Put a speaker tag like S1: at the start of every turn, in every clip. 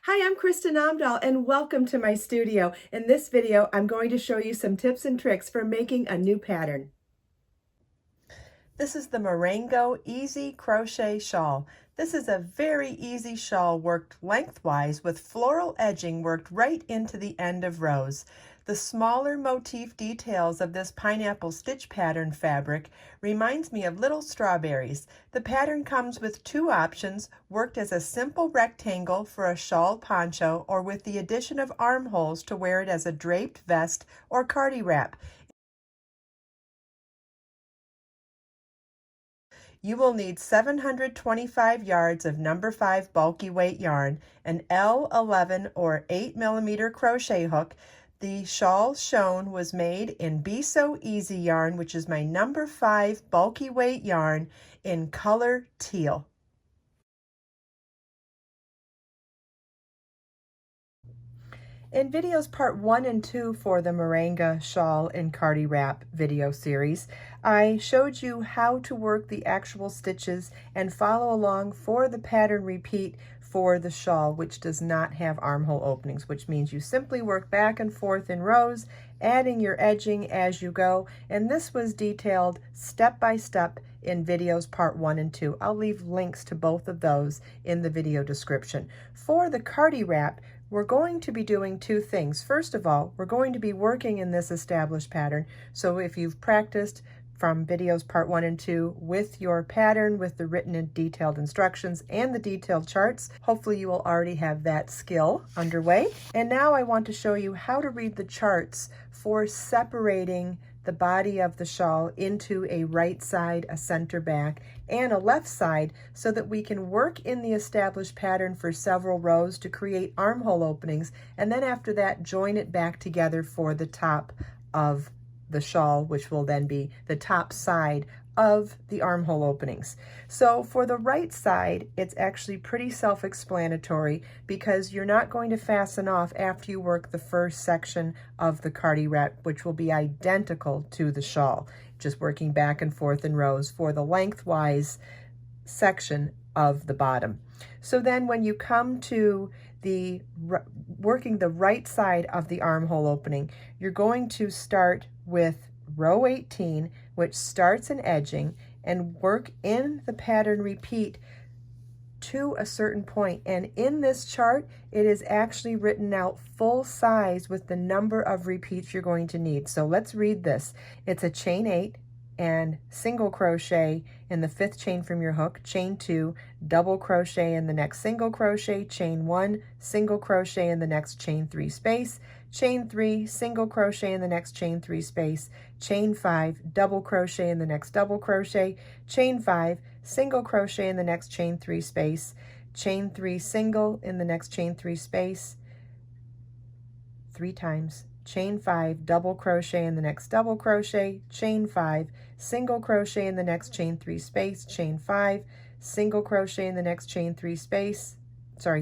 S1: Hi, I'm Kristin Omdahl and welcome to my studio. In this video, I'm going to show you some tips and tricks for making a new pattern. This is the Morango Easy Crochet Shawl. This is a very easy shawl worked lengthwise with floral edging worked right into the end of rows. The smaller motif details of this pineapple stitch pattern fabric reminds me of little strawberries. The pattern comes with two options, worked as a simple rectangle for a shawl poncho or with the addition of armholes to wear it as a draped vest or Cardi wrap. You will need 725 yards of number 5 bulky weight yarn, an L11 or 8mm crochet hook. The shawl shown was made in Be So Easy yarn, which is my number 5 bulky weight yarn in color teal. In videos part 1 and 2 for the Morango shawl and Cardi wrap video series, I showed you how to work the actual stitches and follow along for the pattern repeat for the shawl, which does not have armhole openings, which means you simply work back and forth in rows, adding your edging as you go. And this was detailed step by step in videos part 1 and 2. I'll leave links to both of those in the video description. For the Cardi wrap, we're going to be doing two things. First of all, we're going to be working in this established pattern. So if you've practiced from videos part 1 and 2 with your pattern, with the written and detailed instructions and the detailed charts, hopefully you will already have that skill underway. And now I want to show you how to read the charts for separating the body of the shawl into a right side, a center back, and a left side so that we can work in the established pattern for several rows to create armhole openings, and then after that join it back together for the top of the shawl, which will then be the top side of the armhole openings. So for the right side, it's actually pretty self-explanatory because you're not going to fasten off after you work the first section of the Cardi wrap, which will be identical to the shawl, just working back and forth in rows for the lengthwise section of the bottom. So then when you come to the working the right side of the armhole opening, you're going to start with row 18, which starts an edging, and work in the pattern repeat to a certain point. And in this chart, it is actually written out full size with the number of repeats you're going to need. So let's read this. It's a chain 8 and single crochet in the 5th chain from your hook, chain 2, double crochet in the next single crochet, chain 1, single crochet in the next chain 3 space, chain 3, single crochet in the next chain 3 space, chain 5, double crochet in the next double crochet, chain 5, single crochet in the next chain 3 space, chain 3, single in the next chain 3 space, 3 times, chain 5, double crochet in the next double crochet, chain 5, single crochet in the next chain 3 space, chain 5, single crochet in the next chain 3 space,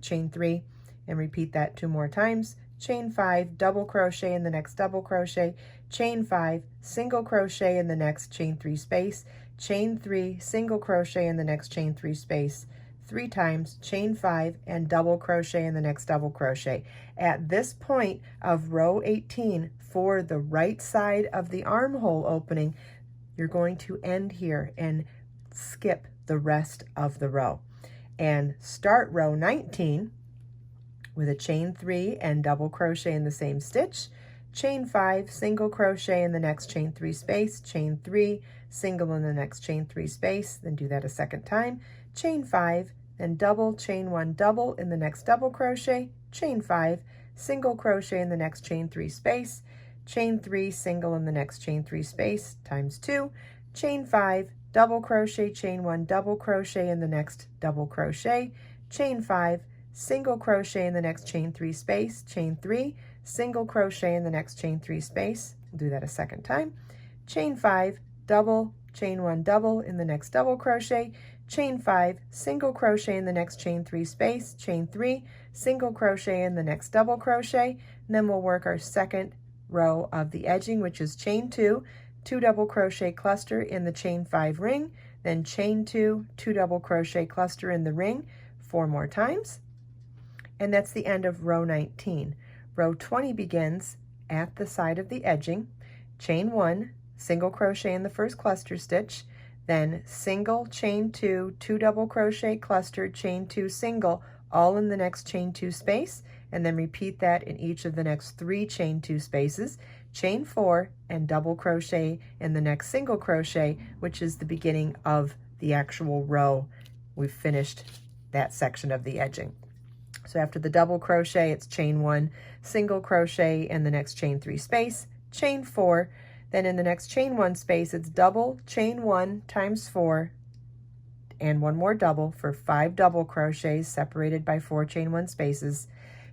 S1: chain 3, and repeat that 2 more times, chain 5, double crochet in the next double crochet, chain 5, single crochet in the next chain 3 space, chain 3, single crochet in the next chain 3 space, 3 times, chain 5, and double crochet in the next double crochet. At this point of row 18, for the right side of the armhole opening, you're going to end here and skip the rest of the row and start row 19 with a chain 3 and double crochet in the same stitch, chain 5, single crochet in the next chain 3 space, chain 3, single in the next chain 3 space, then do that a second time, chain 5, then double, chain 1, double in the next double crochet, chain 5, single crochet in the next chain 3 space, chain 3, single in the next chain 3 space, times 2, chain 5, double crochet, chain 1, double crochet in the next double crochet, chain 5, single crochet in the next chain 3 space, chain 3, single crochet in the next chain 3 space, do that a second time, chain 5, double, chain 1, double in the next double crochet, chain 5, single crochet in the next chain 3 space, chain 3, single crochet in the next double crochet, and then we'll work our second row of the edging, which is chain 2, 2 double crochet cluster in the chain 5 ring, then chain 2, 2 double crochet cluster in the ring 4 more times, and that's the end of row 19. Row 20 begins at the side of the edging, chain 1, single crochet in the first cluster stitch, then single, chain 2, 2 double crochet, cluster, chain 2, single, all in the next chain 2 space, and then repeat that in each of the next 3 chain 2 spaces, chain 4, and double crochet in the next single crochet, which is the beginning of the actual row. We've finished that section of the edging. So after the double crochet, it's chain 1, single crochet in the next chain 3 space, chain 4, then in the next chain 1 space, it's double, chain 1 times 4, and 1 more double for 5 double crochets separated by 4 chain 1 spaces,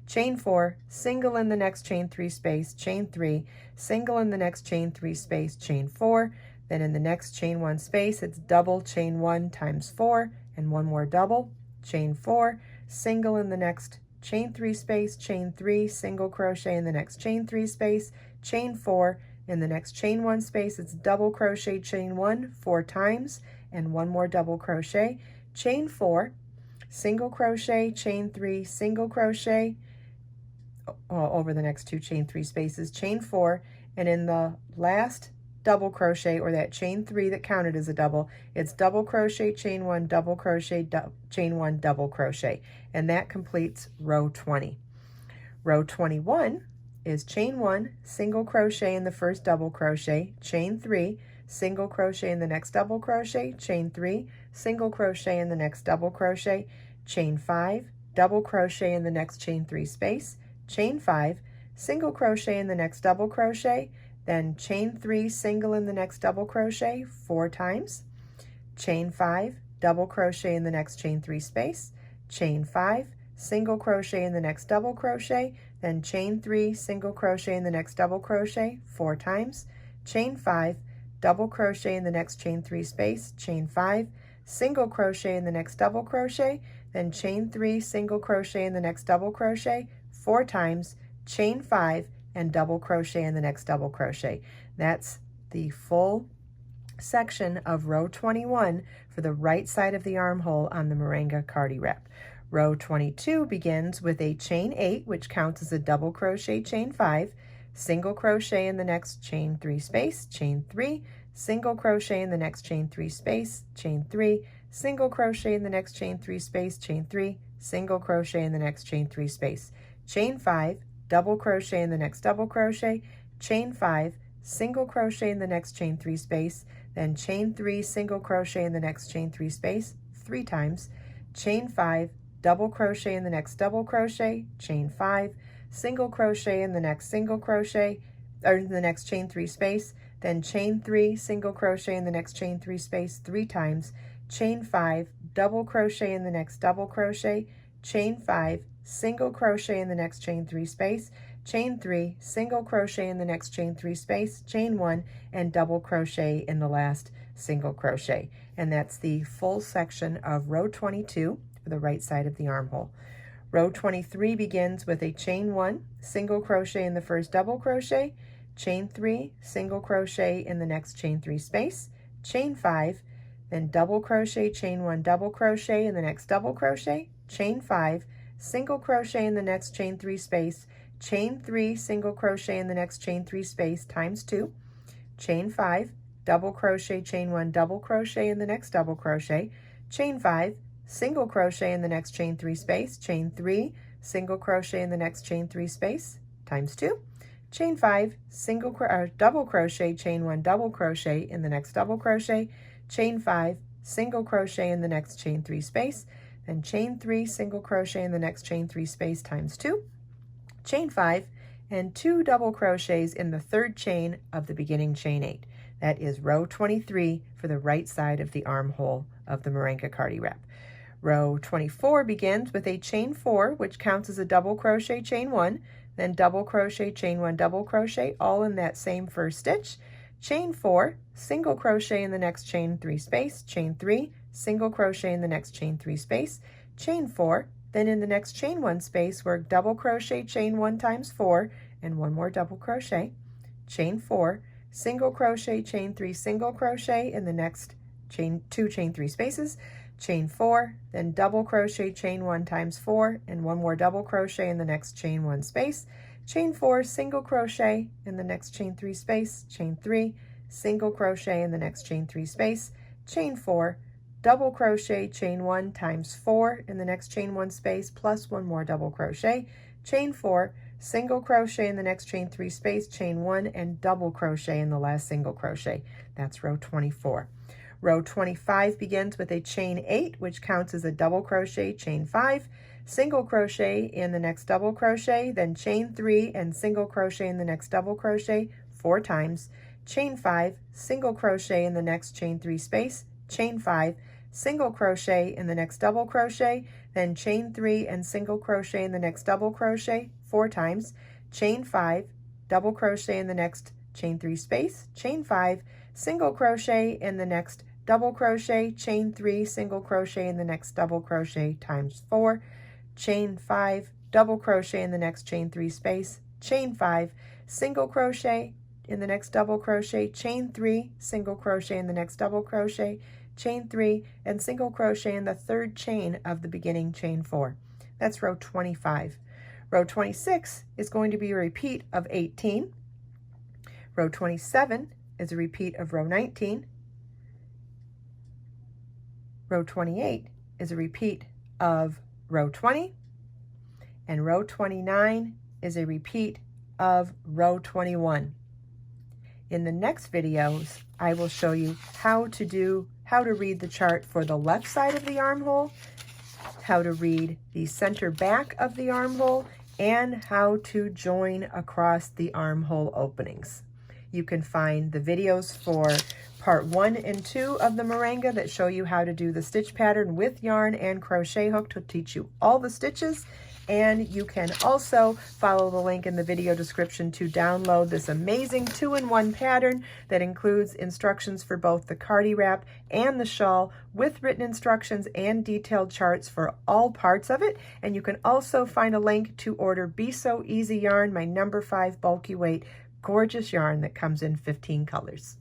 S1: chain 4, single in the next chain 3 space, chain 3, single in the next chain 3 space, chain 4, then in the next chain 1 space, it's double, chain 1 times 4, and 1 more double, chain 4, single in the next chain 3 space, chain 3, single crochet in the next chain 3 space, chain 4, in the next chain 1 space, it's double crochet, chain 1 4 times, and 1 more double crochet, chain 4, single crochet, chain 3, single crochet over the next 2 chain 3 spaces, chain 4, and in the last double crochet, or that chain 3 that counted as a double, it's double crochet, chain 1, double crochet, chain 1, double crochet, and that completes row 20. Row 21 is chain 1, single crochet in the first double crochet, chain 3, single crochet in the next double crochet, chain 3, single crochet in the next double crochet, chain 5, double crochet in the next chain 3 space, chain 5, single crochet in the next double crochet, then chain 3, single in the next double crochet 4 times, chain 5, double crochet in the next chain 3 space, chain 5, single crochet in the next double crochet, then chain 3, single crochet in the next double crochet 4 times, chain 5, double crochet in the next chain 3 space, chain 5, single crochet in the next double crochet, then chain 3, single crochet in the next double crochet 4 times, chain 5, and double crochet in the next double crochet. That's the full section of row 21 for the right side of the armhole on the Morango Cardi wrap. Row 22 begins with a chain 8, which counts as a double crochet, chain 5, single crochet in the next chain 3 space, chain 3, single crochet in the next chain 3 space, chain 3, single crochet in the next chain 3 space, chain 3, single crochet in the next chain 3 space, chain 5, double crochet in the next double crochet, chain 5, single crochet in the next chain 3 space, then chain 3, single crochet in the next chain 3 space 3 times, chain 5, double crochet in the next double crochet, chain 5, single crochet in the next single crochet, or in the next chain 3 space, then chain 3, single crochet in the next chain 3 space 3 times, chain 5, double crochet in the next double crochet, chain 5, single crochet in the next chain 3 space, chain 3, single crochet in the next chain 3 space, chain 1, and double crochet in the last single crochet. And that's the full section of row 22 for the right side of the armhole. Row 23 begins with a chain 1, single crochet in the first double crochet, chain 3, single crochet in the next chain 3 space, chain 5, then double crochet, chain 1, double crochet in the next double crochet, chain 5, single crochet in the next chain 3 space, chain 3, single crochet in the next chain 3 space times 2, chain 5, double crochet, chain 1, double crochet in the next double crochet, chain 5, single crochet in the next chain 3 space, chain 3, single crochet in the next chain 3 space times 2, chain 5, double crochet, chain 1, double crochet in the next double crochet, chain 5, single crochet in the next chain 3 space, then chain 3, single crochet in the next chain 3 space times 2, chain 5, and 2 double crochets in the third chain of the beginning chain 8. That is row 23 for the right side of the armhole of the Morango Cardi wrap. Row 24 begins with a chain 4, which counts as a double crochet, chain 1, then double crochet, chain 1, double crochet, all in that same first stitch, chain 4, single crochet in the next chain 3 space, chain 3, single crochet in the next chain 3 space, chain 4, then in the next chain 1 space, work double crochet, chain 1 times 4, and 1 more double crochet, chain 4, single crochet, chain 3, single crochet in the next chain 2 chain 3 spaces, chain 4, then double crochet, chain 1 times 4, and 1 more double crochet in the next chain 1 space, chain 4, single crochet in the next chain 3 space, chain 3, single crochet in the next chain 3 space, chain 4, double crochet, chain 1 times 4 in the next chain 1 space, plus 1 more double crochet, chain 4, single crochet in the next chain 3 space, chain 1, and double crochet in the last single crochet. That's row 24. Row 25 begins with a chain 8, which counts as a double crochet, chain 5, single crochet in the next double crochet, then chain 3 and single crochet in the next double crochet 4 times, chain 5, single crochet in the next chain 3 space, chain 5, single crochet in the next double crochet, then chain 3 and single crochet in the next double crochet 4 times, chain 5, double crochet in the next chain 3 space, chain 5, single crochet in the next double crochet, chain 3, single crochet in the next double crochet times 4, chain 5, double crochet in the next chain 3 space, chain 5, single crochet in the next double crochet, chain 3, single crochet in the next double crochet, chain 3, and single crochet in the third chain of the beginning chain 4. That's row 25. Row 26 is going to be a repeat of 18. Row 27 is a repeat of row 19. Row 28 is a repeat of row 20, and row 29 is a repeat of row 21. In the next videos, I will show you how to read the chart for the left side of the armhole, how to read the center back of the armhole, and how to join across the armhole openings. You can find the videos for part 1 and 2 of the Morango that show you how to do the stitch pattern with yarn and crochet hook to teach you all the stitches. And you can also follow the link in the video description to download this amazing 2-in-1 pattern that includes instructions for both the Cardi wrap and the shawl with written instructions and detailed charts for all parts of it. And you can also find a link to order Be So Easy yarn, my number 5 bulky weight, gorgeous yarn that comes in 15 colors.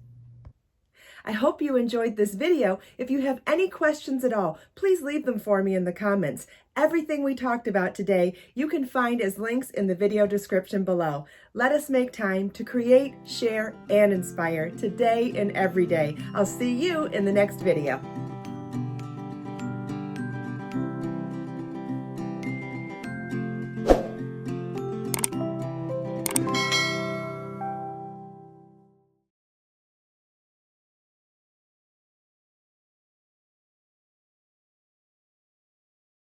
S1: I hope you enjoyed this video. If you have any questions at all, please leave them for me in the comments. Everything we talked about today, you can find as links in the video description below. Let us make time to create, share, and inspire today and every day. I'll see you in the next video.